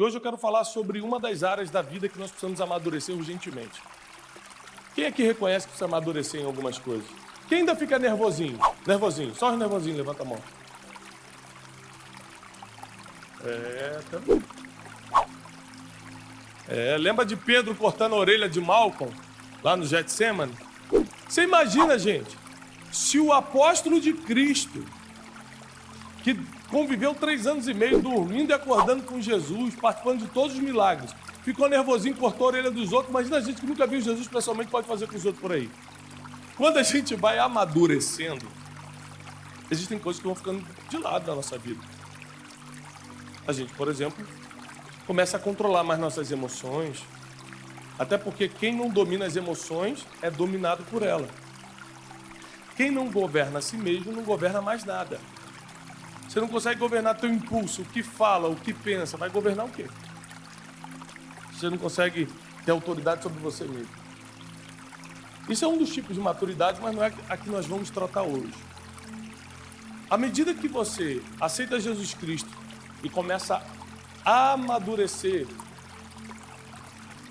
E hoje eu quero falar sobre uma das áreas da vida que nós precisamos amadurecer urgentemente. Quem aqui reconhece que precisa amadurecer em algumas coisas? Quem ainda fica nervosinho? Nervosinho, só os nervosinhos, levanta a mão. Também. Lembra de Pedro cortando a orelha de Malcolm, lá no Getsemane? Você imagina, gente, se o apóstolo de Cristo, que conviveu 3 anos e meio dormindo e acordando com Jesus, participando de todos os milagres, ficou nervosinho, cortou a orelha dos outros. Imagina a gente que nunca viu Jesus pessoalmente, pode fazer com os outros por aí. Quando a gente vai amadurecendo, existem coisas que vão ficando de lado na nossa vida. A gente, por exemplo, começa a controlar mais nossas emoções, até porque quem não domina as emoções é dominado por ela. Quem não governa a si mesmo não governa mais nada. Você não consegue governar teu impulso, o que fala, o que pensa, vai governar o quê? Você não consegue ter autoridade sobre você mesmo. Isso é um dos tipos de maturidade, mas não é a que nós vamos tratar hoje. À medida que você aceita Jesus Cristo e começa a amadurecer,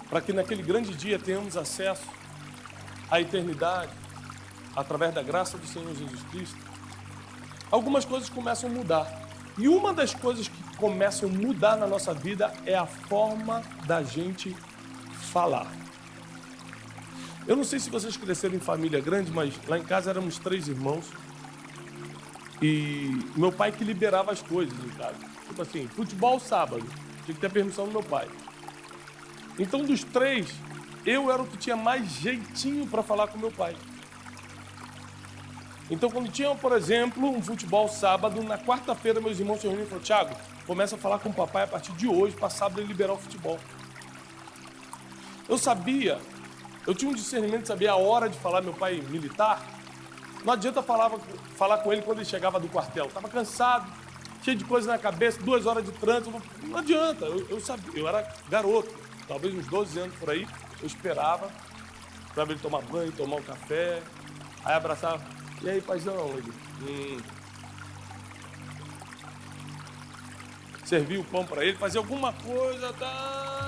para que naquele grande dia tenhamos acesso à eternidade, através da graça do Senhor Jesus Cristo, algumas coisas começam a mudar. E uma das coisas que começam a mudar na nossa vida é a forma da gente falar. Eu não sei se vocês cresceram em família grande, mas lá em casa éramos 3 irmãos. E meu pai que liberava as coisas em casa. Tipo assim, futebol sábado, tinha que ter permissão do meu pai. Então dos 3, eu era o que tinha mais jeitinho para falar com meu pai. Então quando tinha, por exemplo, um futebol sábado, na quarta-feira meus irmãos se reuniam e falaram: Thiago, começa a falar com o papai a partir de hoje, para sábado ele liberar o futebol. Eu tinha um discernimento de saber a hora de falar. Meu pai militar, não adianta falar com ele quando ele chegava do quartel. Estava cansado, cheio de coisa na cabeça, 2 horas de trânsito. Não adianta, eu sabia, eu era garoto, talvez uns 12 anos por aí. Eu esperava ele tomar banho, tomar um café, aí abraçava. E aí, paizão? Ele, servia o pão para ele, fazia alguma coisa,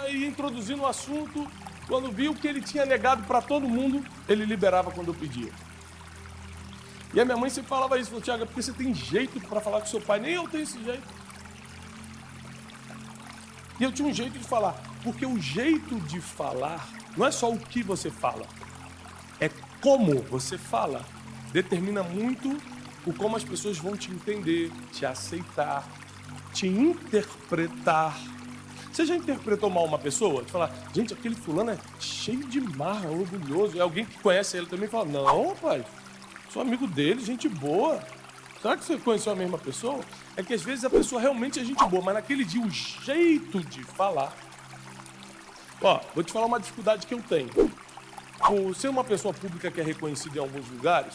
e introduzindo o assunto. Quando viu que ele tinha negado para todo mundo, ele liberava quando eu pedia. E a minha mãe sempre falava isso: falou: Thiago, é porque você tem jeito para falar com seu pai. Nem eu tenho esse jeito. E eu tinha um jeito de falar, porque o jeito de falar não é só o que você fala, é como você fala. Determina muito o como as pessoas vão te entender, te aceitar, te interpretar. Você já interpretou mal uma pessoa? De falar: gente, aquele fulano é cheio de marra, orgulhoso. E alguém que conhece ele também fala: não, rapaz, sou amigo dele, gente boa. Será que você conheceu a mesma pessoa? É que às vezes a pessoa realmente é gente boa, mas naquele dia o jeito de falar... Vou te falar uma dificuldade que eu tenho. Por ser uma pessoa pública que é reconhecida em alguns lugares,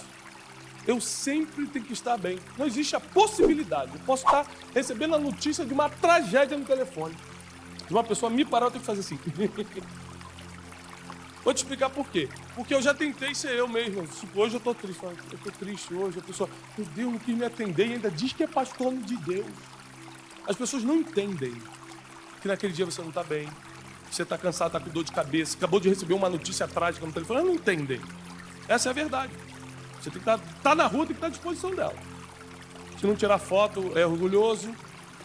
eu sempre tenho que estar bem. Não existe a possibilidade. Eu posso estar recebendo a notícia de uma tragédia no telefone. De uma pessoa me parar, eu tenho que fazer assim. Vou te explicar por quê. Porque eu já tentei ser eu mesmo. Hoje eu tô triste. Eu tô triste hoje. A pessoa, meu Deus, não quis me atender e ainda diz que é pastor de Deus. As pessoas não entendem que naquele dia você não tá bem. Você tá cansado, tá com dor de cabeça, acabou de receber uma notícia trágica no telefone. Elas não entendem. Essa é a verdade. Você tem que estar na rua, tem que estar à disposição dela. Se não tirar foto, é orgulhoso.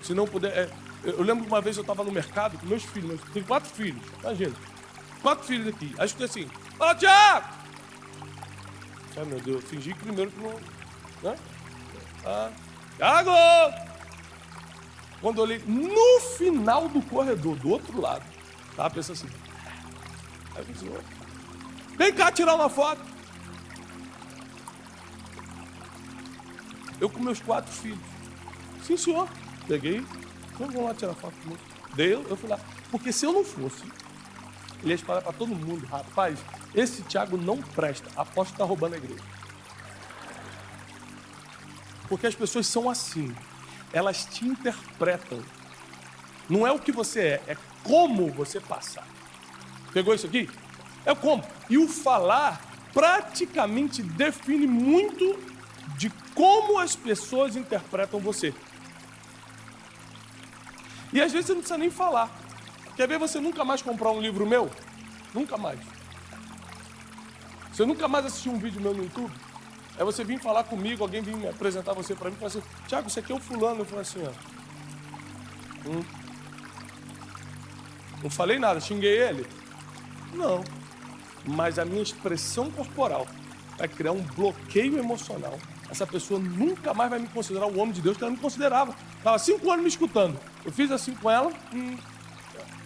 Se não puder... Eu lembro que uma vez eu estava no mercado com meus filhos. Eu tenho 4 filhos, imagina. 4 filhos aqui. Aí eu escutei assim: fala, Thiago! Ai, meu Deus, eu fingi primeiro que não... Né? Thiago! Quando eu olhei no final do corredor, do outro lado, tava pensando assim. Aí eu falei: vem cá tirar uma foto. Eu com meus 4 filhos. Sim, senhor. Peguei. Vamos lá tirar foto comigo. Eu fui lá. Porque se eu não fosse, ele ia espalhar para todo mundo: rapaz, esse Thiago não presta. Aposto que tá roubando a igreja. Porque as pessoas são assim. Elas te interpretam. Não é o que você é como você passa. Pegou isso aqui? É como. E o falar praticamente define muito de como as pessoas interpretam você. E às vezes você não precisa nem falar. Quer ver você nunca mais comprar um livro meu? Nunca mais. Você nunca mais assistir um vídeo meu no YouTube? É você vir falar comigo, alguém vir me apresentar você para mim e falar assim, Tiago, isso aqui é o fulano. Eu falo assim, ó. Não falei nada, xinguei ele? Não. Mas a minha expressão corporal vai criar um bloqueio emocional. Essa pessoa nunca mais vai me considerar o homem de Deus que ela me considerava. Estava 5 anos me escutando. Eu fiz assim com ela.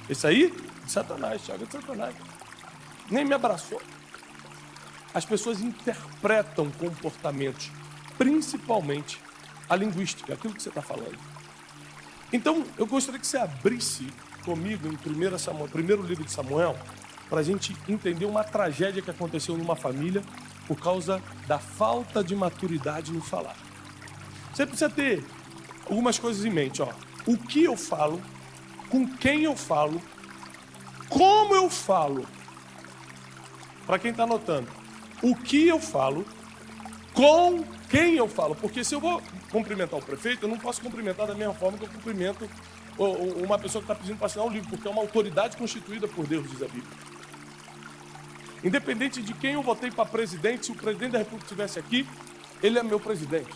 Esse aí, de Satanás, Tiago é de Satanás. Nem me abraçou. As pessoas interpretam comportamentos, principalmente a linguística, aquilo que você está falando. Então, eu gostaria que você abrisse comigo em primeiro livro de Samuel, para a gente entender uma tragédia que aconteceu numa família por causa da falta de maturidade no falar. Você precisa ter algumas coisas em mente, ó. O que eu falo, com quem eu falo, como eu falo. Para quem está anotando, o que eu falo, com quem eu falo. Porque se eu vou cumprimentar o prefeito, eu não posso cumprimentar da mesma forma que eu cumprimento uma pessoa que está pedindo para assinar um livro, porque é uma autoridade constituída por Deus, diz a Bíblia. Independente de quem eu votei para presidente, se o presidente da República estivesse aqui, ele é meu presidente.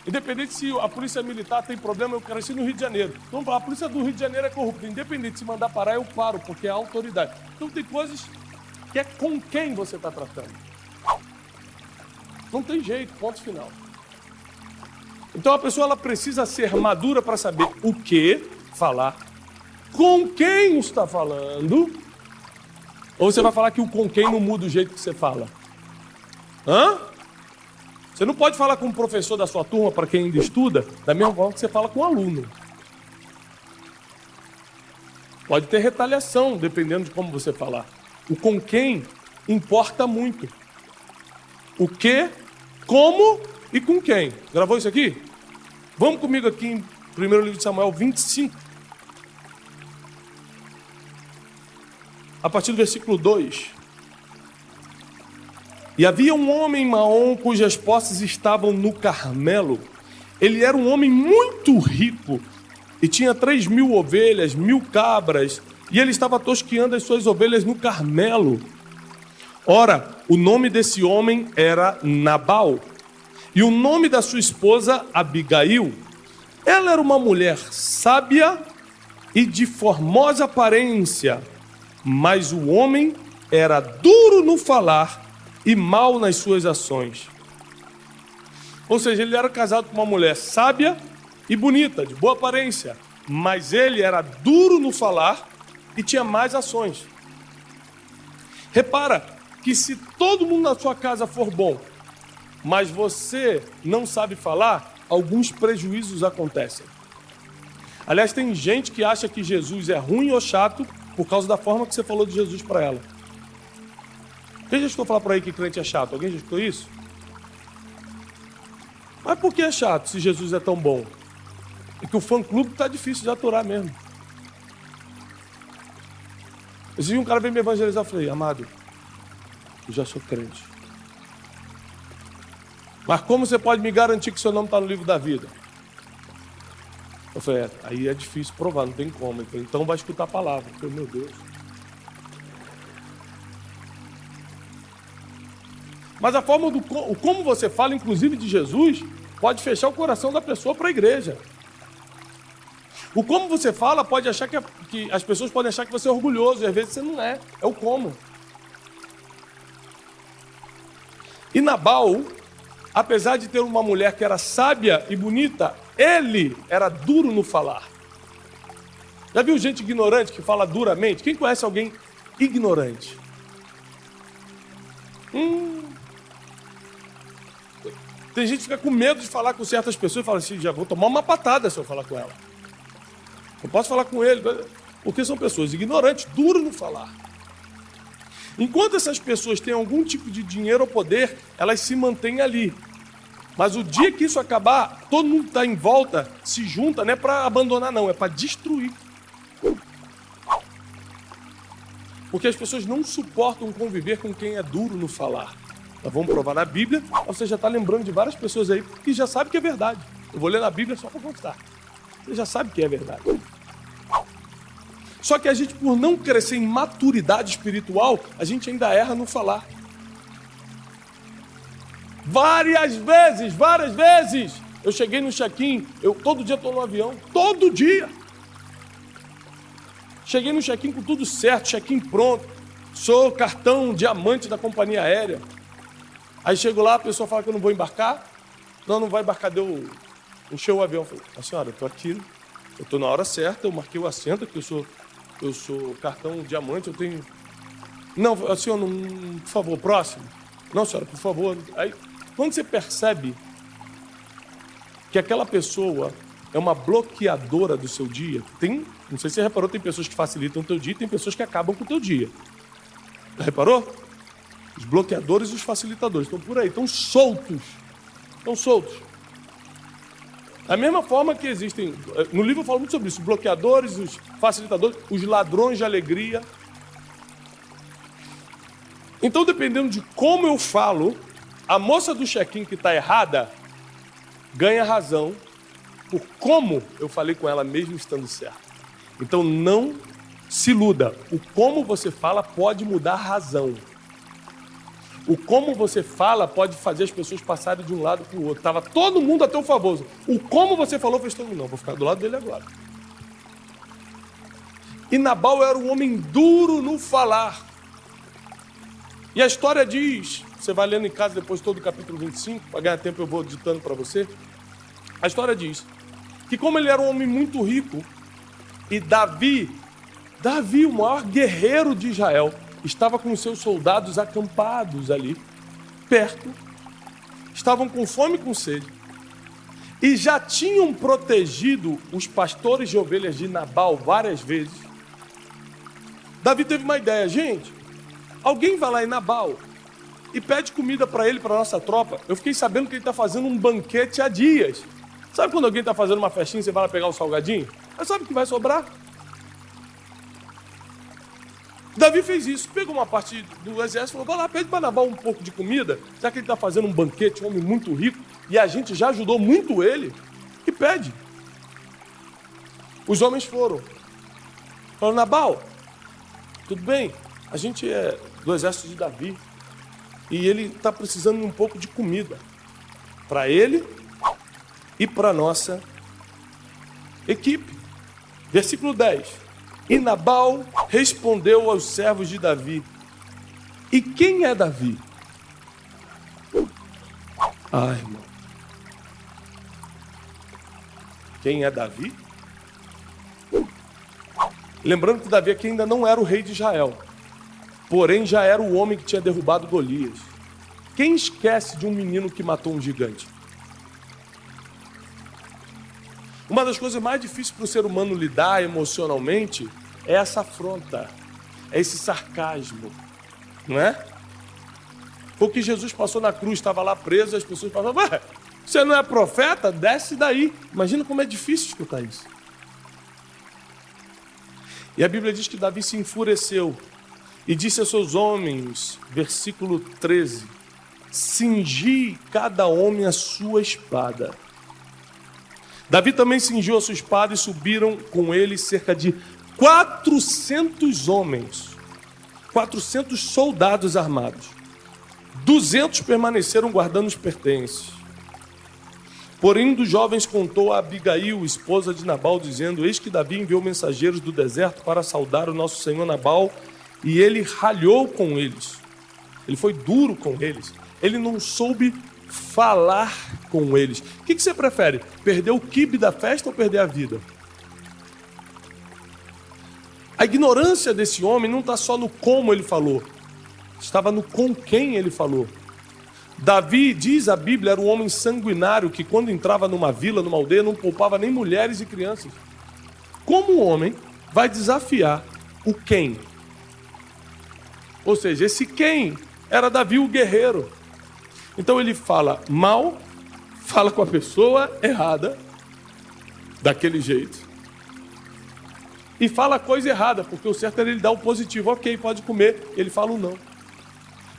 Independente se a polícia militar tem problema, eu quero ir no Rio de Janeiro. Então, a polícia do Rio de Janeiro é corrupta. Independente de se mandar parar, eu paro, porque é a autoridade. Então, tem coisas que é com quem você está tratando. Não tem jeito, ponto final. Então, a pessoa ela precisa ser madura para saber o que falar, com quem está falando. Ou você vai falar que o com quem não muda o jeito que você fala? Você não pode falar com o professor da sua turma, para quem ainda estuda, da mesma forma que você fala com o aluno. Pode ter retaliação, dependendo de como você falar. O com quem importa muito. O que, como e com quem. Gravou isso aqui? Vamos comigo aqui em 1 livro de Samuel 25. A partir do versículo 2. E havia um homem em Maom cujas posses estavam no Carmelo. Ele era um homem muito rico e tinha 3.000 ovelhas, 1.000 cabras, e ele estava tosqueando as suas ovelhas no Carmelo. Ora, o nome desse homem era Nabal, e o nome da sua esposa Abigail. Ela era uma mulher sábia e de formosa aparência, mas o homem era duro no falar e mau nas suas ações. Ou seja, ele era casado com uma mulher sábia e bonita, de boa aparência, mas ele era duro no falar e tinha más ações. Repara que se todo mundo na sua casa for bom, mas você não sabe falar, alguns prejuízos acontecem. Aliás, tem gente que acha que Jesus é ruim ou chato por causa da forma que você falou de Jesus para ela. Quem já escutou falar por aí que crente é chato? Alguém já escutou isso? Mas por que é chato se Jesus é tão bom? É que o fã-clube está difícil de aturar mesmo. Esse dia um cara veio me evangelizar, eu falei, amado, eu já sou crente. Mas como você pode me garantir que seu nome está no livro da vida? Eu falei, aí é difícil provar, não tem como. Então vai escutar a palavra. Eu falei, meu Deus. Mas a forma como você fala, inclusive de Jesus, pode fechar o coração da pessoa para a igreja. O como você fala pode achar que as pessoas podem achar que você é orgulhoso, e às vezes você não é. É o como. E Nabal, apesar de ter uma mulher que era sábia e bonita, ele era duro no falar. Já viu gente ignorante que fala duramente? Quem conhece alguém ignorante? Tem gente que fica com medo de falar com certas pessoas e fala assim, já vou tomar uma patada se eu falar com ela. Não posso falar com ele, porque são pessoas ignorantes, duras no falar. Enquanto essas pessoas têm algum tipo de dinheiro ou poder, elas se mantêm ali. Mas o dia que isso acabar, todo mundo que está em volta se junta, não é para abandonar não, é para destruir. Porque as pessoas não suportam conviver com quem é duro no falar. Nós vamos provar na Bíblia, você já está lembrando de várias pessoas aí que já sabem que é verdade. Eu vou ler na Bíblia só para constar. Você já sabe que é verdade. Só que a gente, por não crescer em maturidade espiritual, a gente ainda erra no falar. Várias vezes, eu cheguei no check-in, todo dia estou no avião, todo dia. Cheguei no check-in com tudo certo, check-in pronto, sou cartão diamante da companhia aérea. Aí chego lá, a pessoa fala que eu não vou embarcar. Não vai embarcar, encheu o avião. Eu falei, a senhora, eu estou aqui, eu estou na hora certa, eu marquei o assento, que eu sou cartão diamante, eu tenho... Não, a senhora, não, por favor, próximo. Não, senhora, por favor. Aí, quando você percebe que aquela pessoa é uma bloqueadora do seu dia, não sei se você reparou, tem pessoas que facilitam o teu dia e tem pessoas que acabam com o teu dia. Já reparou? Os bloqueadores e os facilitadores estão por aí, estão soltos. Da mesma forma que existem, no livro eu falo muito sobre isso, os bloqueadores, os facilitadores, os ladrões de alegria. Então, dependendo de como eu falo, a moça do check-in que está errada ganha razão por como eu falei com ela mesmo estando certo. Então, não se iluda. O como você fala pode mudar a razão. O como você fala pode fazer as pessoas passarem de um lado para o outro. Estava todo mundo a teu favor. O como você falou fez todo mundo. Não, vou ficar do lado dele agora. E Nabal era um homem duro no falar. E a história diz, você vai lendo em casa depois todo o capítulo 25, para ganhar tempo eu vou ditando para você. A história diz que como ele era um homem muito rico, e Davi, o maior guerreiro de Israel, estava com seus soldados acampados ali, perto, estavam com fome e com sede, e já tinham protegido os pastores de ovelhas de Nabal várias vezes. Davi teve uma ideia, gente, alguém vai lá em Nabal e pede comida para ele, para a nossa tropa. Eu fiquei sabendo que ele está fazendo um banquete há dias. Sabe quando alguém está fazendo uma festinha, você vai lá pegar um salgadinho? Mas sabe o que vai sobrar? Davi fez isso, pegou uma parte do exército e falou, vai lá, pede para Nabal um pouco de comida, já que ele está fazendo um banquete, um homem muito rico, e a gente já ajudou muito ele, e pede. Os homens foram. Falaram, Nabal, tudo bem, a gente é do exército de Davi, e ele está precisando de um pouco de comida, para ele e para a nossa equipe. Versículo 10. E Nabal respondeu aos servos de Davi, e quem é Davi? Irmão. Quem é Davi? Lembrando que Davi aqui ainda não era o rei de Israel, porém já era o homem que tinha derrubado Golias. Quem esquece de um menino que matou um gigante? Uma das coisas mais difíceis para o ser humano lidar emocionalmente é essa afronta, é esse sarcasmo, não é? Porque Jesus passou na cruz, estava lá preso, e as pessoas falavam, ué, você não é profeta? Desce daí. Imagina como é difícil escutar isso. E a Bíblia diz que Davi se enfureceu e disse a seus homens, versículo 13, cingi cada homem a sua espada. Davi também cingiu a sua espada e subiram com ele cerca de 400 homens, 400 soldados armados. 200 permaneceram guardando os pertences. Porém, um dos jovens contou a Abigail, esposa de Nabal, dizendo, eis que Davi enviou mensageiros do deserto para saudar o nosso senhor Nabal, e ele ralhou com eles. Ele foi duro com eles. Ele não soube falar com eles. O que você prefere? Perder o quibe da festa ou perder a vida? A ignorância desse homem não está só no como ele falou, estava no com quem ele falou. Davi, diz a Bíblia, era um homem sanguinário que quando entrava numa vila, numa aldeia, não poupava nem mulheres e crianças. Como um homem vai desafiar o quem? Ou seja, esse quem era Davi o guerreiro. Então ele fala mal, fala com a pessoa errada, daquele jeito, e fala a coisa errada, porque o certo era ele dar o positivo, ok, pode comer, ele fala o não.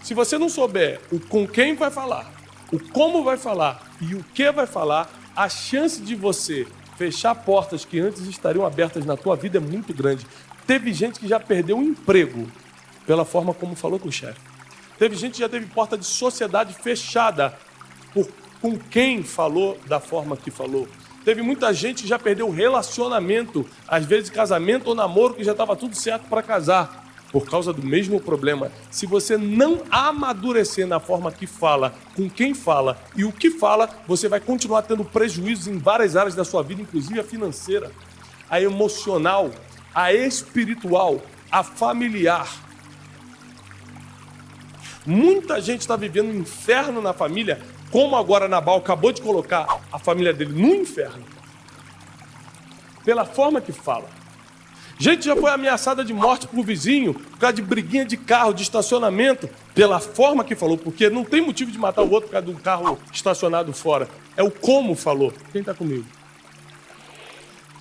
Se você não souber o com quem vai falar, o como vai falar e o que vai falar, a chance de você Fechar portas que antes estariam abertas na tua vida é muito grande. Teve gente que já perdeu o emprego pela forma como falou com o chefe. Teve gente que já teve porta de sociedade fechada com quem falou da forma que falou. Teve muita gente que já perdeu relacionamento, às vezes casamento ou namoro, que já estava tudo certo para casar, por causa do mesmo problema. Se você não amadurecer na forma que fala, com quem fala e o que fala, você vai continuar tendo prejuízos em várias áreas da sua vida, inclusive a financeira, a emocional, a espiritual, a familiar. Muita gente está vivendo um inferno na família, como agora Nabal acabou de colocar a família dele no inferno, pela forma que fala. Gente já foi ameaçada de morte por vizinho, por causa de briguinha de carro, de estacionamento, pela forma que falou, porque não tem motivo de matar o outro por causa de um carro estacionado fora. É o como falou. Quem está comigo?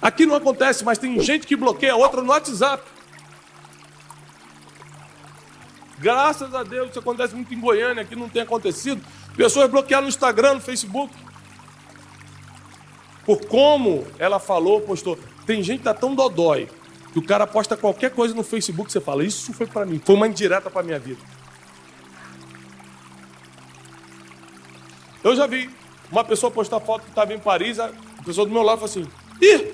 Aqui não acontece, mas tem gente que bloqueia a outra no WhatsApp. Graças a Deus, isso acontece muito em Goiânia, aqui não tem acontecido. Pessoas bloquearam no Instagram, no Facebook. Por como ela falou, postou. Tem gente que tá tão dodói que o cara posta qualquer coisa no Facebook e você fala, isso foi pra mim, foi uma indireta pra minha vida. Eu já vi uma pessoa postar foto que estava em Paris, a pessoa do meu lado falou assim, ih,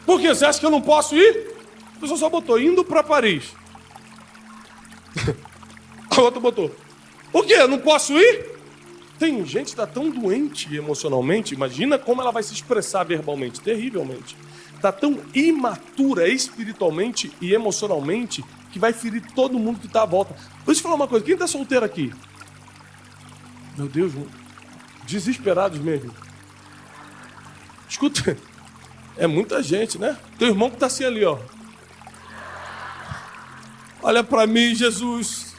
por que? Você acha que eu não posso ir? A pessoa só botou, indo pra Paris. A outra botou, por quê? Eu não posso ir? Tem gente que está tão doente emocionalmente, imagina como ela vai se expressar verbalmente, terrivelmente. Está tão imatura espiritualmente e emocionalmente que vai ferir todo mundo que está à volta. Deixa eu te falar uma coisa, quem está solteiro aqui? Meu Deus, desesperados mesmo. Escuta, é muita gente, né? Teu irmão que está assim ali, ó. Olha para mim, Jesus.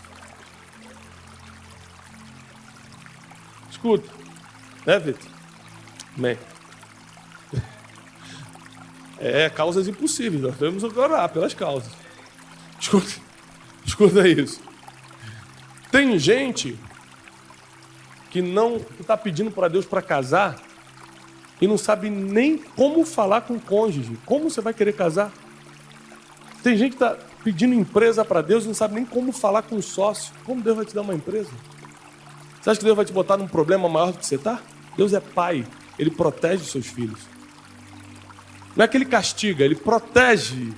Escuta, né, Vitor? Amém. Causas impossíveis, nós devemos orar pelas causas. Escuta isso. Tem gente que não está pedindo para Deus para casar e não sabe nem como falar com o cônjuge. Como você vai querer casar? Tem gente que está pedindo empresa para Deus e não sabe nem como falar com o sócio. Como Deus vai te dar uma empresa? Você acha que Deus vai te botar num problema maior do que você está? Deus é pai, Ele protege os seus filhos. Não é que Ele castiga, Ele protege.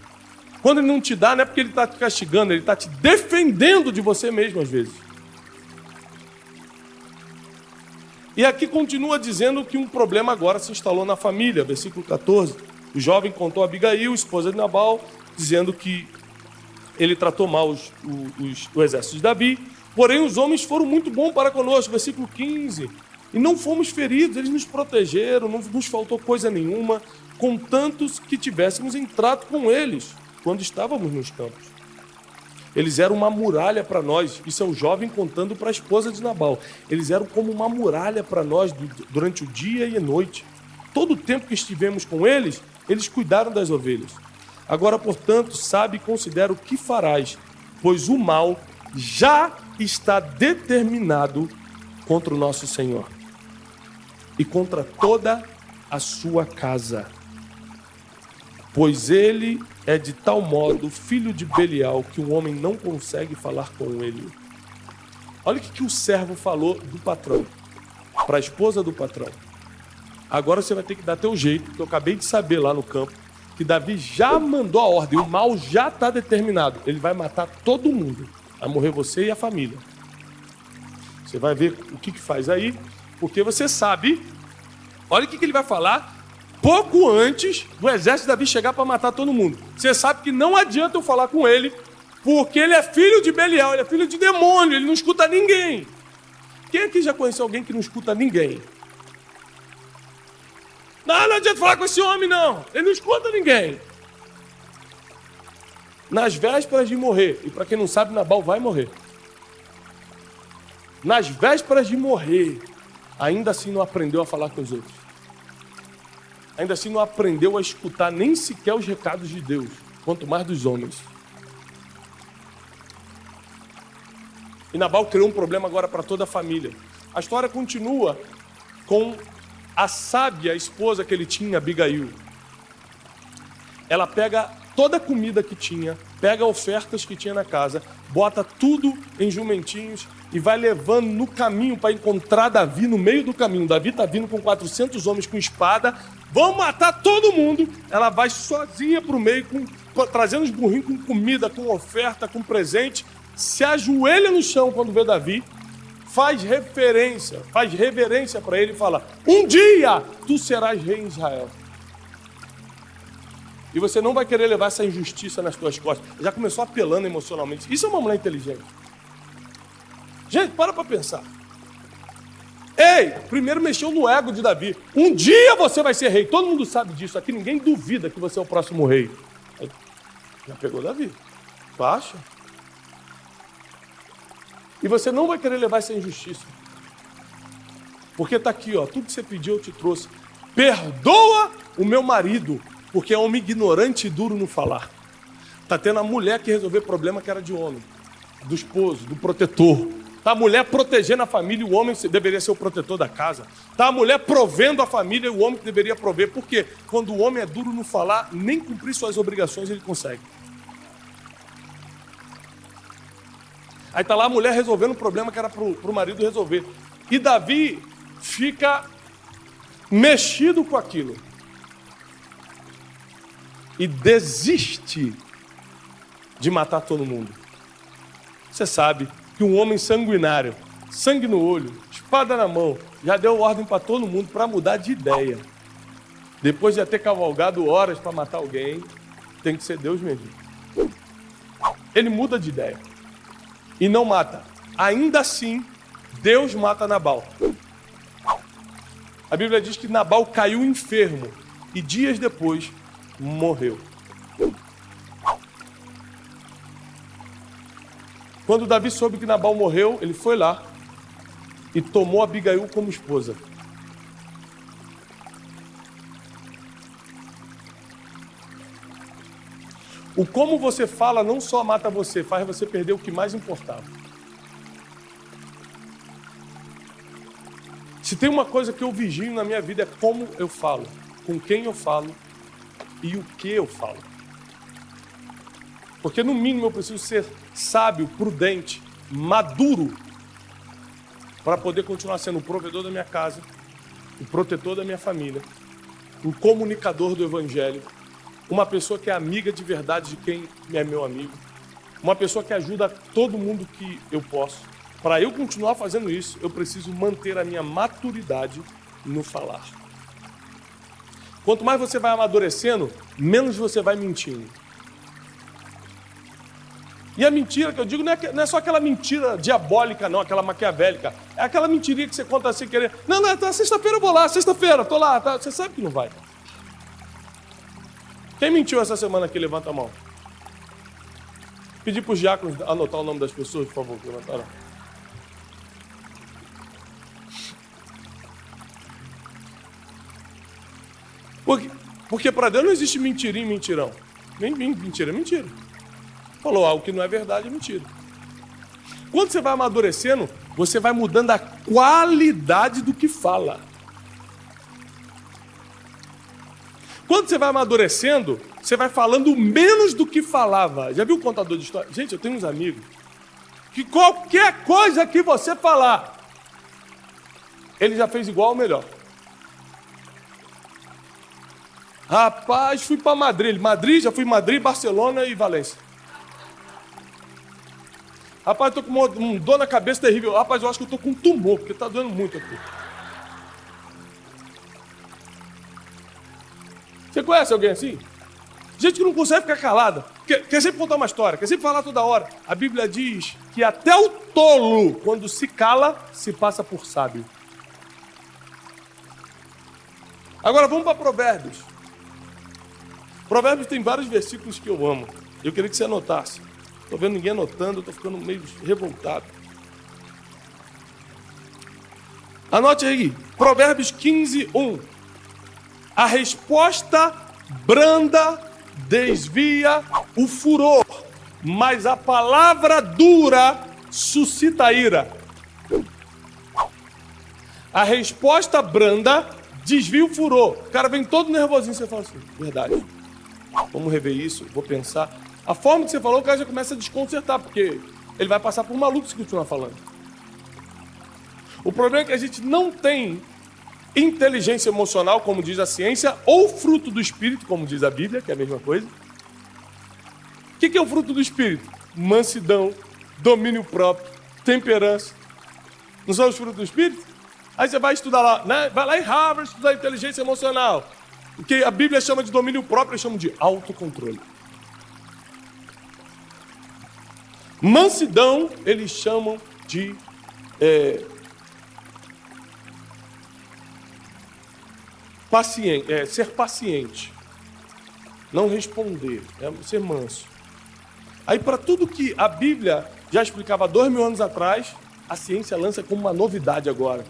Quando Ele não te dá, não é porque Ele está te castigando, Ele está te defendendo de você mesmo às vezes. E aqui continua dizendo que um problema agora se instalou na família, versículo 14. O jovem contou a Abigail, esposa de Nabal, dizendo que ele tratou mal o exército de Davi, porém os homens foram muito bons para conosco, versículo 15. E não fomos feridos, eles nos protegeram, não nos faltou coisa nenhuma, contanto que tivéssemos em trato com eles, quando estávamos nos campos. Eles eram uma muralha para nós, isso é o jovem contando para a esposa de Nabal. Eles eram como uma muralha para nós durante o dia e a noite. Todo o tempo que estivemos com eles, eles cuidaram das ovelhas. Agora, portanto, sabe e considera o que farás, pois o mal já está determinado contra o nosso Senhor e contra toda a sua casa. Pois ele é de tal modo filho de Belial que o homem não consegue falar com ele. Olha o que o servo falou do patrão, para a esposa do patrão. Agora você vai ter que dar teu jeito, que eu acabei de saber lá no campo, que Davi já mandou a ordem, o mal já está determinado. Ele vai matar todo mundo, vai morrer você e a família. Você vai ver o que faz aí, porque você sabe, olha o que ele vai falar, pouco antes do exército de Davi chegar para matar todo mundo. Você sabe que não adianta eu falar com ele, porque ele é filho de Belial, ele é filho de demônio, ele não escuta ninguém. Quem aqui já conheceu alguém que não escuta ninguém? Não adianta falar com esse homem, não. Ele não escuta ninguém. Nas vésperas de morrer, e para quem não sabe, Nabal vai morrer. Nas vésperas de morrer, ainda assim não aprendeu a falar com os outros. Ainda assim não aprendeu a escutar nem sequer os recados de Deus, quanto mais dos homens. E Nabal criou um problema agora para toda a família. A história continua com A sábia esposa que ele tinha, Abigail, ela pega toda a comida que tinha, pega ofertas que tinha na casa, bota tudo em jumentinhos e vai levando no caminho para encontrar Davi no meio do caminho. Davi está vindo com 400 homens com espada, vão matar todo mundo. Ela vai sozinha para o meio, trazendo os burrinhos com comida, com oferta, com presente, se ajoelha no chão quando vê Davi, faz reverência para ele e fala: um dia tu serás rei em Israel. E você não vai querer levar essa injustiça nas tuas costas. Já começou apelando emocionalmente. Isso é uma mulher inteligente. Gente, para pensar. Ei, primeiro mexeu no ego de Davi. Um dia você vai ser rei. Todo mundo sabe disso. Aqui ninguém duvida que você é o próximo rei. Aí, já pegou Davi. Tu acha? E você não vai querer levar essa injustiça. Porque está aqui, ó, tudo que você pediu eu te trouxe. Perdoa o meu marido, porque é homem ignorante e duro no falar. Está tendo a mulher que resolver problema que era de homem, do esposo, do protetor. Está a mulher protegendo a família e o homem deveria ser o protetor da casa. Está a mulher provendo a família e o homem que deveria prover. Por quê? Quando o homem é duro no falar, nem cumprir suas obrigações ele consegue. Aí está lá a mulher resolvendo um problema que era para o marido resolver. E Davi fica mexido com aquilo. E desiste de matar todo mundo. Você sabe que um homem sanguinário, sangue no olho, espada na mão, já deu ordem para todo mundo para mudar de ideia. Depois de ter cavalgado horas para matar alguém, tem que ser Deus mesmo. Ele muda de ideia e não mata. Ainda assim, Deus mata Nabal. A Bíblia diz que Nabal caiu enfermo e dias depois morreu. Quando Davi soube que Nabal morreu, ele foi lá e tomou Abigail como esposa. O como você fala não só mata você, faz você perder o que mais importava. Se tem uma coisa que eu vigio na minha vida é como eu falo, com quem eu falo e o que eu falo. Porque no mínimo eu preciso ser sábio, prudente, maduro para poder continuar sendo o provedor da minha casa, o protetor da minha família, um comunicador do evangelho, uma pessoa que é amiga de verdade de quem é meu amigo, uma pessoa que ajuda todo mundo que eu posso. Para eu continuar fazendo isso, eu preciso manter a minha maturidade no falar. Quanto mais você vai amadurecendo, menos você vai mentindo. E a mentira que eu digo não é só aquela mentira diabólica, não, aquela maquiavélica. É aquela mentirinha que você conta sem querer. Não, tá, sexta-feira eu vou lá, sexta-feira, tô lá. Tá. Você sabe que não vai. Quem mentiu essa semana aqui? Levanta a mão. Pedir para os diáconos anotar o nome das pessoas, por favor, que levantaram. Porque para Deus não existe mentirinha e mentirão. Nem mentira é mentira. Falou algo que não é verdade, é mentira. Quando você vai amadurecendo, você vai mudando a qualidade do que fala. Quando você vai amadurecendo, você vai falando menos do que falava. Já viu o contador de história? Gente, eu tenho uns amigos que qualquer coisa que você falar, ele já fez igual ou melhor. Rapaz, fui para Madrid, já fui em Madrid, Barcelona e Valência. Rapaz, eu tô com dor na cabeça terrível. Rapaz, eu acho que eu tô com um tumor, porque tá doendo muito aqui. Você conhece alguém assim? Gente que não consegue ficar calada. Quer sempre contar uma história, quer sempre falar toda hora. A Bíblia diz que até o tolo, quando se cala, se passa por sábio. Agora vamos para Provérbios. Provérbios tem vários versículos que eu amo. Eu queria que você anotasse. Estou vendo ninguém anotando, estou ficando meio revoltado. Anote aí, Provérbios 15, 1. A resposta branda desvia o furor, mas a palavra dura suscita ira. A resposta branda desvia o furor. O cara vem todo nervosinho, você fala assim, verdade. Vamos rever isso, vou pensar. A forma que você falou, o cara já começa a desconcertar, porque ele vai passar por maluco se continuar falando. O problema é que a gente não tem inteligência emocional, como diz a ciência, ou fruto do Espírito, como diz a Bíblia, que é a mesma coisa. O que é o fruto do Espírito? Mansidão, domínio próprio, temperança. Não são os frutos do Espírito? Aí você vai estudar lá, né? Vai lá em Harvard estudar inteligência emocional. O que a Bíblia chama de domínio próprio, eles chamam de autocontrole. Mansidão, eles chamam de ser paciente. Não responder, ser manso. Aí, para tudo que a Bíblia já explicava há 2000 anos atrás, a ciência lança como uma novidade agora.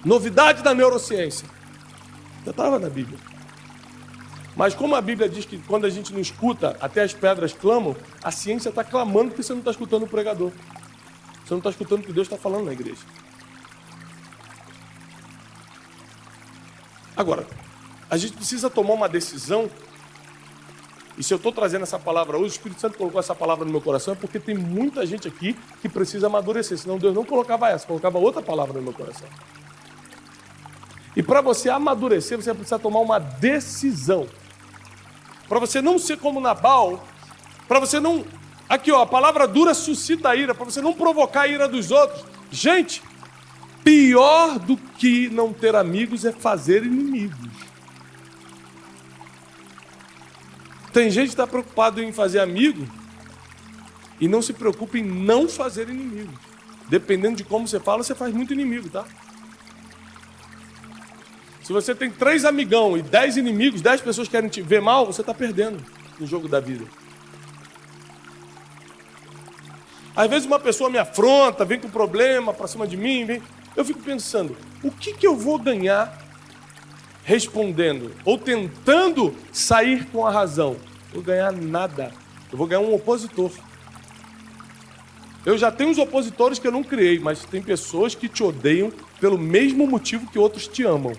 Novidade da neurociência. Já estava na Bíblia. Mas como a Bíblia diz que quando a gente não escuta, até as pedras clamam, a ciência está clamando porque você não está escutando o pregador. Você não está escutando o que Deus está falando na igreja. Agora, a gente precisa tomar uma decisão. E se eu estou trazendo essa palavra hoje, o Espírito Santo colocou essa palavra no meu coração, é porque tem muita gente aqui que precisa amadurecer. Senão Deus não colocava essa, colocava outra palavra no meu coração. E para você amadurecer, você precisa tomar uma decisão. Para você não ser como Nabal, para você não... Aqui, ó, a palavra dura suscita a ira, para você não provocar a ira dos outros. Gente, pior do que não ter amigos é fazer inimigos. Tem gente que está preocupado em fazer amigo e não se preocupa em não fazer inimigo. Dependendo de como você fala, você faz muito inimigo, tá? Se você tem 3 amigão e 10 inimigos, 10 pessoas querem te ver mal, você está perdendo no jogo da vida. Às vezes uma pessoa me afronta, vem com problema para cima de mim, eu fico pensando, o que eu vou ganhar respondendo ou tentando sair com a razão? Eu vou ganhar nada. Eu vou ganhar um opositor. Eu já tenho os opositores que eu não criei, mas tem pessoas que te odeiam pelo mesmo motivo que outros te amam.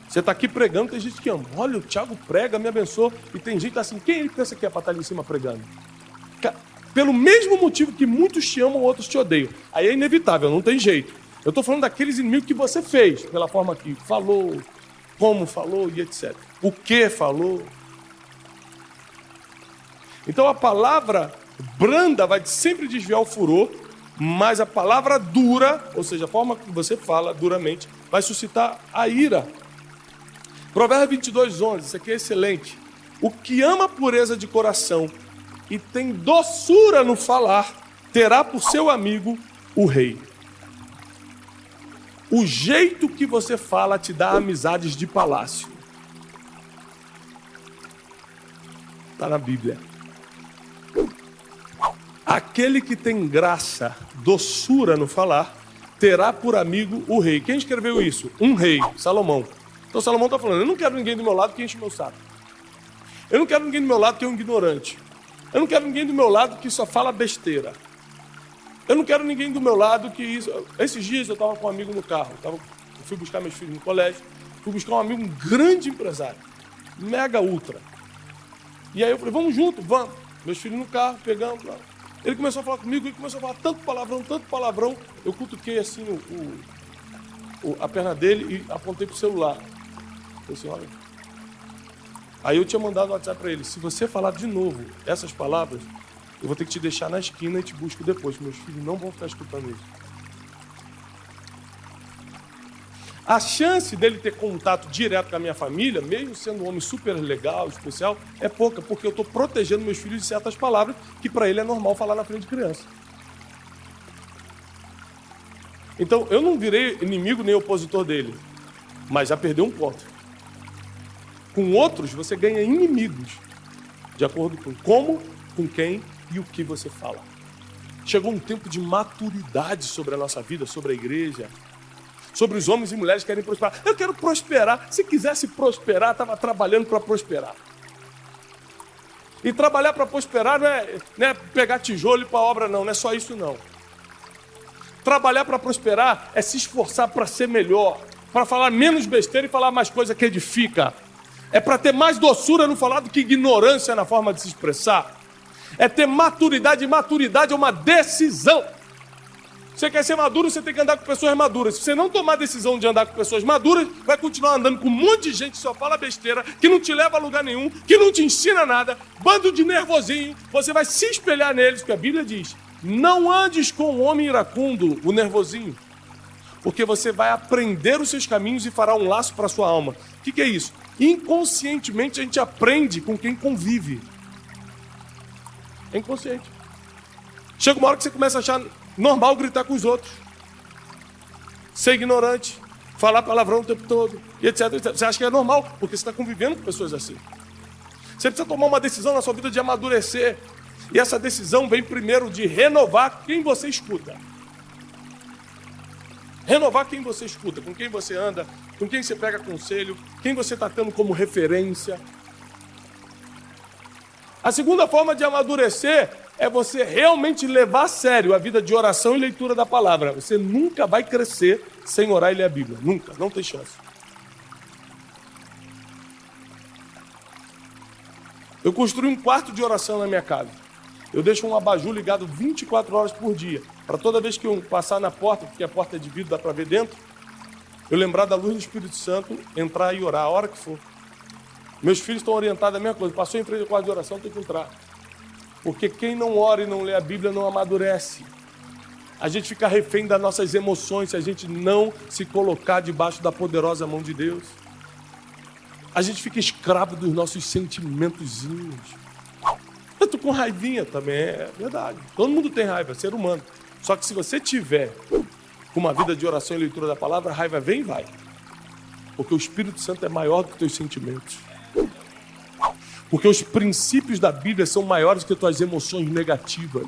Você está aqui pregando, tem gente que ama. Olha, o Thiago prega, me abençoa. E tem gente assim, quem ele pensa que é para estar ali em cima pregando? Pelo mesmo motivo que muitos te amam, outros te odeiam. Aí é inevitável, não tem jeito. Eu estou falando daqueles inimigos que você fez, pela forma que falou, como falou e etc. O que falou. Então a palavra branda vai sempre desviar o furor, mas a palavra dura, ou seja, a forma que você fala duramente, vai suscitar a ira. Provérbios 22:11, isso aqui é excelente. O que ama a pureza de coração e tem doçura no falar, terá por seu amigo o rei. O jeito que você fala te dá amizades de palácio. Está na Bíblia. Aquele que tem graça, doçura no falar, terá por amigo o rei. Quem escreveu isso? Um rei, Salomão. Então Salomão está falando, eu não quero ninguém do meu lado que enche meu saco. Eu não quero ninguém do meu lado que é um ignorante. Eu não quero ninguém do meu lado que só fala besteira. Eu não quero ninguém do meu lado que isso... Esses dias eu estava com um amigo no carro. Eu fui buscar meus filhos no colégio. Fui buscar um amigo, um grande empresário. Mega ultra. E aí eu falei, vamos junto, vamos. Meus filhos no carro, pegamos. Ele começou a falar comigo, ele começou a falar tanto palavrão. Eu cutuquei assim a perna dele e apontei pro celular. Falei assim, olha. Aí eu tinha mandado um WhatsApp para ele. Se você falar de novo essas palavras, eu vou ter que te deixar na esquina e te busco depois. Meus filhos não vão ficar escutando isso. A chance dele ter contato direto com a minha família, mesmo sendo um homem super legal, especial, é pouca, porque eu estou protegendo meus filhos de certas palavras que para ele é normal falar na frente de criança. Então, eu não virei inimigo nem opositor dele, mas já perdeu um ponto. Com outros, você ganha inimigos, de acordo com como, com quem e o que você fala. Chegou um tempo de maturidade sobre a nossa vida, sobre a igreja, sobre os homens e mulheres que querem prosperar. Eu quero prosperar. Se quisesse prosperar, estava trabalhando para prosperar. E trabalhar para prosperar não é pegar tijolo e ir para a obra, não é só isso, não. Trabalhar para prosperar é se esforçar para ser melhor, para falar menos besteira e falar mais coisa que edifica. É para ter mais doçura no falar do que ignorância na forma de se expressar. É ter maturidade, e maturidade é uma decisão. Você quer ser maduro, você tem que andar com pessoas maduras. Se você não tomar a decisão de andar com pessoas maduras, vai continuar andando com um monte de gente que só fala besteira, que não te leva a lugar nenhum, que não te ensina nada, bando de nervosinho. Você vai se espelhar neles, porque a Bíblia diz: não andes com o homem iracundo, o nervosinho, porque você vai aprender os seus caminhos e fará um laço para a sua alma. O que é isso? Inconscientemente a gente aprende com quem convive. É inconsciente. Chega uma hora que você começa a achar normal gritar com os outros, ser ignorante, falar palavrão o tempo todo, e etc, etc. Você acha que é normal, porque você está convivendo com pessoas assim. Você precisa tomar uma decisão na sua vida de amadurecer. E essa decisão vem primeiro de renovar quem você escuta. Renovar quem você escuta, com quem você anda, com quem você pega conselho, quem você está tendo como referência. A segunda forma de amadurecer é você realmente levar a sério a vida de oração e leitura da palavra. Você nunca vai crescer sem orar e ler a Bíblia. Nunca, não tem chance. Eu construí um quarto de oração na minha casa. Eu deixo um abajur ligado 24 horas por dia. Para toda vez que eu passar na porta, porque a porta é de vidro, dá para ver dentro, eu lembrar da luz do Espírito Santo, entrar e orar a hora que for. Meus filhos estão orientados a mesma coisa. Passou em frente ao quarto de oração, tem que entrar. Porque quem não ora e não lê a Bíblia não amadurece. A gente fica refém das nossas emoções se a gente não se colocar debaixo da poderosa mão de Deus. A gente fica escravo dos nossos sentimentozinhos. Eu tô com raivinha também, é verdade. Todo mundo tem raiva, é ser humano. Só que se você tiver com uma vida de oração e leitura da palavra, a raiva vem e vai. Porque o Espírito Santo é maior do que os teus sentimentos. Porque os princípios da Bíblia são maiores que as tuas emoções negativas.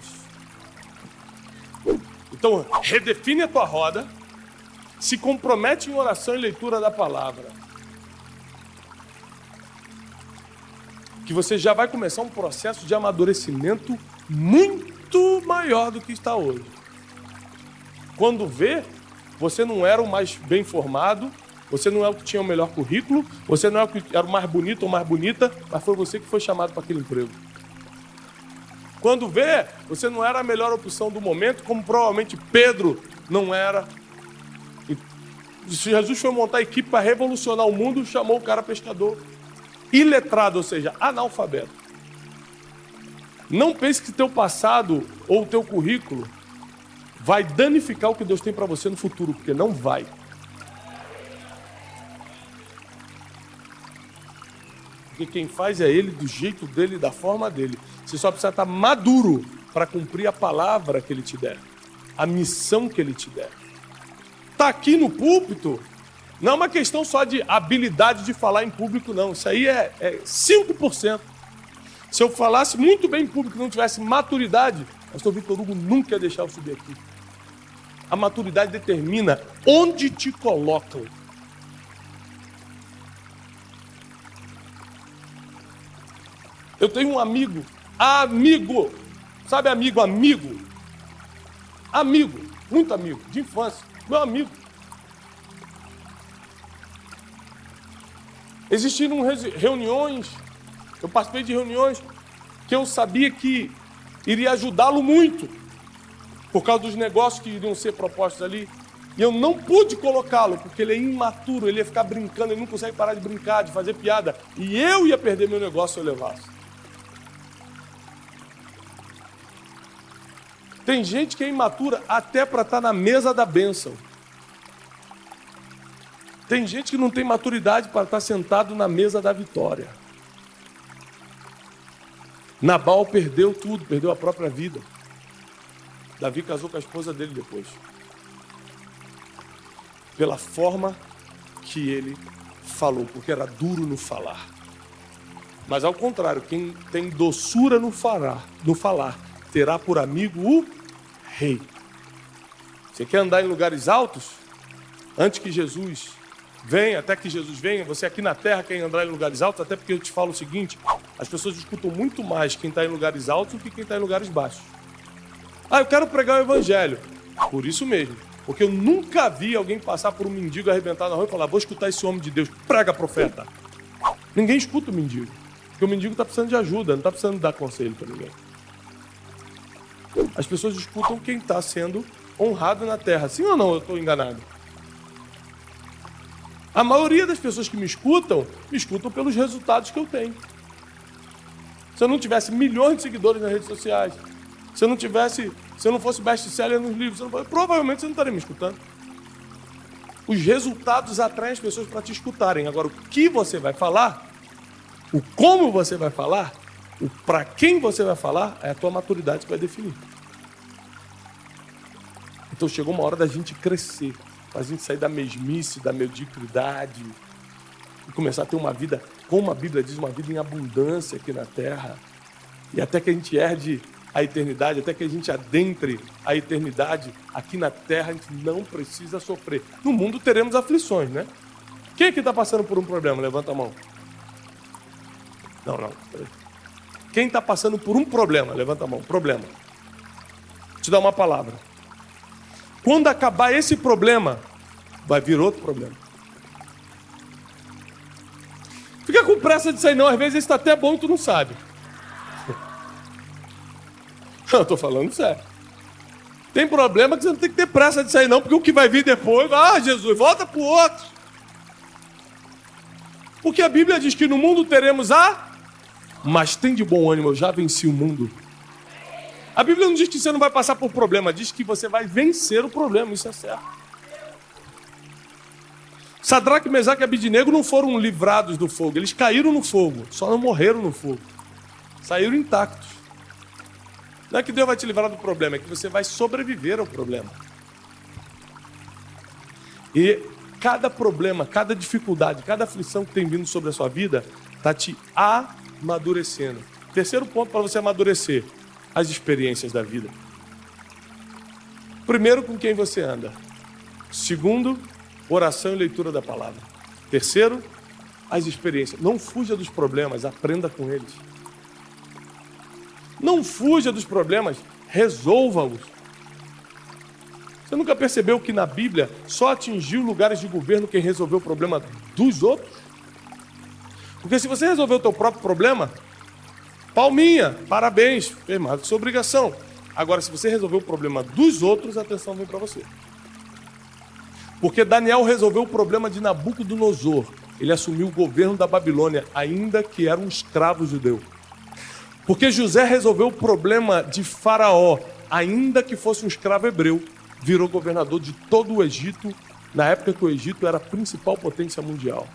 Então, redefine a tua roda, se compromete em oração e leitura da palavra. Que você já vai começar um processo de amadurecimento muito maior do que está hoje. Quando vê, você não era o mais bem formado, você não é o que tinha o melhor currículo, você não é o que era o mais bonito ou mais bonita, mas foi você que foi chamado para aquele emprego. Quando vê, você não era a melhor opção do momento, como provavelmente Pedro não era. E Jesus foi montar a equipe para revolucionar o mundo, chamou o cara pescador. Iletrado, ou seja, analfabeto. Não pense que teu passado ou o teu currículo vai danificar o que Deus tem para você no futuro, porque não vai. Porque quem faz é Ele, do jeito dele, da forma dele. Você só precisa estar maduro para cumprir a palavra que Ele te der, a missão que Ele te der. Está aqui no púlpito, não é uma questão só de habilidade de falar em público, não. Isso aí é 5%. Se eu falasse muito bem em público e não tivesse maturidade, pastor Vitor Hugo nunca ia deixar eu subir aqui. A maturidade determina onde te colocam. Eu tenho um amigo, sabe amigo, muito amigo, de infância, meu amigo. Existiram reuniões, eu participei de reuniões que eu sabia que iria ajudá-lo muito, por causa dos negócios que iriam ser propostos ali, e eu não pude colocá-lo, porque ele é imaturo, ele ia ficar brincando, ele não consegue parar de brincar, de fazer piada, e eu ia perder meu negócio se eu levasse. Tem gente que é imatura até para estar na mesa da bênção. Tem gente que não tem maturidade para estar sentado na mesa da vitória. Nabal perdeu tudo, perdeu a própria vida. Davi casou com a esposa dele depois. Pela forma que ele falou, porque era duro no falar. Mas ao contrário, quem tem doçura no falar, terá por amigo o rei. Você quer andar em lugares altos? Antes que Jesus venha, até que Jesus venha, você aqui na terra quer andar em lugares altos, até porque eu te falo o seguinte, as pessoas escutam muito mais quem está em lugares altos do que quem está em lugares baixos. Eu quero pregar o evangelho. Por isso mesmo, Porque eu nunca vi alguém passar por um mendigo arrebentado na rua e falar: vou escutar esse homem de Deus, prega, profeta. Ninguém escuta o mendigo. Porque o mendigo está precisando de ajuda, não está precisando dar conselho para ninguém. As pessoas escutam quem está sendo honrado na terra. Sim ou não? Eu estou enganado. A maioria das pessoas que me escutam pelos resultados que eu tenho. Se eu não tivesse milhões de seguidores nas redes sociais, se eu não fosse best-seller nos livros, provavelmente você não estaria me escutando. Os resultados atraem as pessoas para te escutarem. Agora, o que você vai falar, o como você vai falar, o para quem você vai falar, é a tua maturidade que vai definir. Então chegou uma hora da gente crescer, para a gente sair da mesmice, da mediocridade e começar a ter uma vida, como a Bíblia diz, uma vida em abundância aqui na terra. E até que a gente herde a eternidade, até que a gente adentre a eternidade aqui na terra, a gente não precisa sofrer. No mundo teremos aflições, né? Quem aqui está passando por um problema? Levanta a mão. Não. Quem está passando por um problema? Levanta a mão. Problema. Vou te dar uma palavra. Quando acabar esse problema, vai vir outro problema. Fica com pressa de sair não, às vezes esse está até bom e tu não sabe. Eu estou falando sério. Tem problema que você não tem que ter pressa de sair não, porque o que vai vir depois, Jesus, volta para o outro. Porque a Bíblia diz que no mundo teremos mas tem de bom ânimo, eu já venci o mundo. A Bíblia não diz que você não vai passar por problema, diz que você vai vencer o problema, isso é certo. Sadraque, Mesaque e Abednego não foram livrados do fogo, eles caíram no fogo, só não morreram no fogo. Saíram intactos. Não é que Deus vai te livrar do problema, é que você vai sobreviver ao problema. E cada problema, cada dificuldade, cada aflição que tem vindo sobre a sua vida, está te amadurecendo. Terceiro ponto para você amadurecer: as experiências da vida. Primeiro, com quem você anda. Segundo, oração e leitura da palavra. Terceiro, as experiências. Não fuja dos problemas, aprenda com eles. Não fuja dos problemas, resolva-os. Você nunca percebeu que na Bíblia só atingiu lugares de governo quem resolveu o problema dos outros? Porque se você resolveu o teu próprio problema, palminha, parabéns, fez mais do que sua obrigação. Agora, se você resolveu o problema dos outros, a atenção vem para você. Porque Daniel resolveu o problema de Nabucodonosor. Ele assumiu o governo da Babilônia, ainda que era um escravo judeu. Porque José resolveu o problema de Faraó, ainda que fosse um escravo hebreu. Virou governador de todo o Egito, na época que o Egito era a principal potência mundial.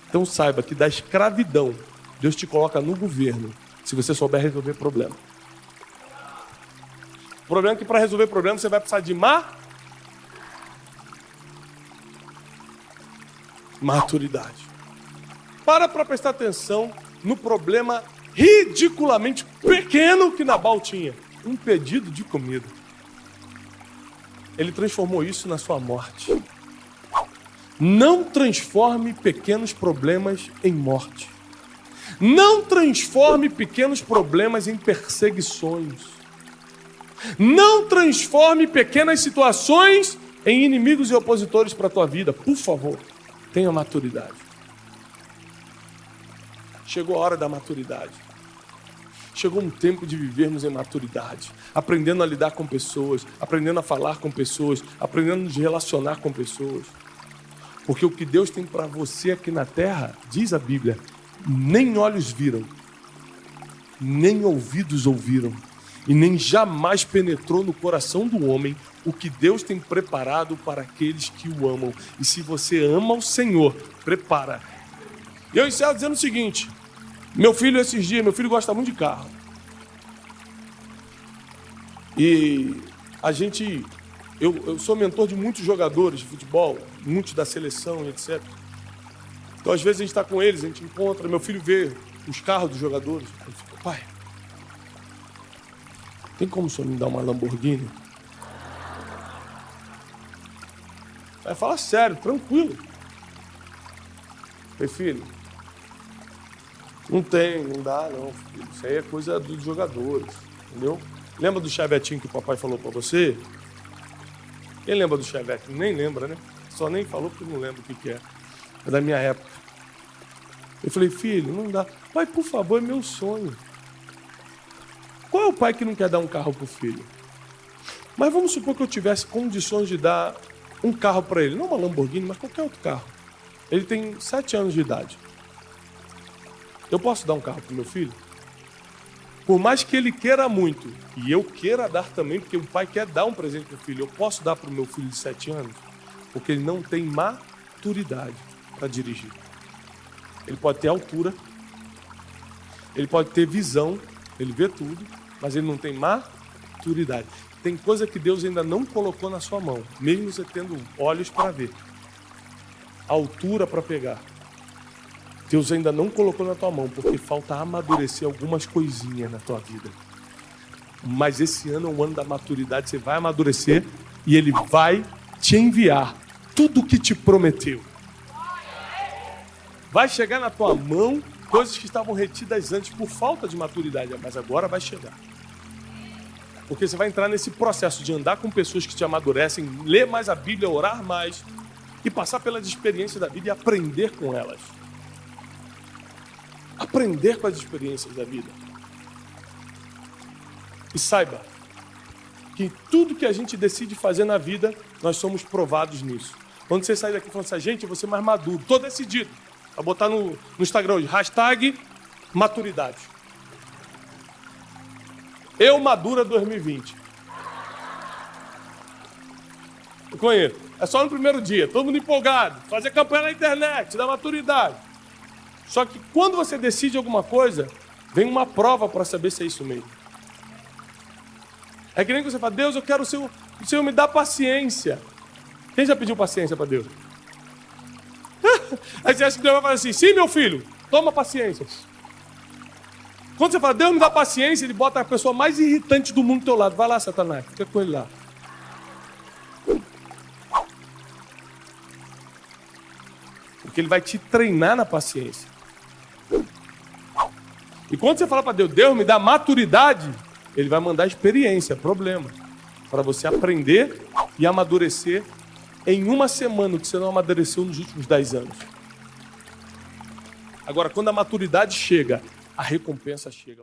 Então saiba que da escravidão, Deus te coloca no governo, se você souber resolver problema. O problema é que para resolver problema você vai precisar de maturidade. Para prestar atenção no problema ridiculamente pequeno que Nabal tinha. Um pedido de comida. Ele transformou isso na sua morte. Não transforme pequenos problemas em morte. Não transforme pequenos problemas em perseguições. Não transforme pequenas situações em inimigos e opositores para a tua vida. Por favor, tenha maturidade. Chegou a hora da maturidade. Chegou um tempo de vivermos em maturidade, aprendendo a lidar com pessoas, aprendendo a falar com pessoas, aprendendo a nos relacionar com pessoas. Porque o que Deus tem para você aqui na terra, diz a Bíblia, nem olhos viram, nem ouvidos ouviram, e nem jamais penetrou no coração do homem o que Deus tem preparado para aqueles que o amam. E se você ama o Senhor, prepara. E eu encerro dizendo o seguinte: meu filho gosta muito de carro. E eu sou mentor de muitos jogadores de futebol, muitos da seleção, etc. Então, às vezes, a gente está com eles, a gente encontra, meu filho vê os carros dos jogadores. Ele fica: pai, tem como o senhor me dar uma Lamborghini? Aí fala sério, tranquilo. Falei: filho, não tem, não dá não, filho. Isso aí é coisa dos jogadores, entendeu? Lembra do chavetinho que o papai falou para você? Quem lembra do Chevette? Nem lembra, né? Só nem falou porque não lembra o que é. É da minha época. Eu falei, filho, não dá. Pai, por favor, é meu sonho. Qual é o pai que não quer dar um carro pro filho? Mas vamos supor que eu tivesse condições de dar um carro para ele. Não uma Lamborghini, mas qualquer outro carro. Ele tem 7 anos de idade. Eu posso dar um carro pro meu filho? Por mais que ele queira muito, e eu queira dar também, porque o pai quer dar um presente pro filho, eu posso dar pro meu filho de 7 anos? Porque ele não tem maturidade para dirigir. Ele pode ter altura, ele pode ter visão, ele vê tudo, mas ele não tem maturidade. Tem coisa que Deus ainda não colocou na sua mão, mesmo você tendo olhos para ver, altura para pegar. Deus ainda não colocou na tua mão, porque falta amadurecer algumas coisinhas na tua vida. Mas esse ano é o ano da maturidade, você vai amadurecer e Ele vai te enviar tudo o que te prometeu. Vai chegar na tua mão coisas que estavam retidas antes por falta de maturidade, mas agora vai chegar. Porque você vai entrar nesse processo de andar com pessoas que te amadurecem, ler mais a Bíblia, orar mais e passar pelas experiências da vida e aprender com elas. Aprender com as experiências da vida. E saiba que tudo que a gente decide fazer na vida, nós somos provados nisso. Quando você sair daqui falando assim, gente, eu vou ser mais maduro, estou decidido. Vai botar no Instagram hoje, #maturidade. Eu Madura 2020. Eu conheço. É só no primeiro dia, todo mundo empolgado. Fazer campanha na internet, da maturidade. Só que quando você decide alguma coisa, vem uma prova para saber se é isso mesmo. É que nem que você fala, Deus, eu quero o Senhor me dá paciência. Quem já pediu paciência para Deus? Aí você acha que Deus vai falar assim, sim, meu filho, toma paciência. Quando você fala, Deus me dá paciência, Ele bota a pessoa mais irritante do mundo do teu lado. Vai lá, Satanás, fica com ele lá. Porque Ele vai te treinar na paciência. E quando você fala para Deus, Deus me dá maturidade, Ele vai mandar experiência, problema, para você aprender e amadurecer em uma semana, o que você não amadureceu nos últimos 10 anos. Agora, quando a maturidade chega, a recompensa chega.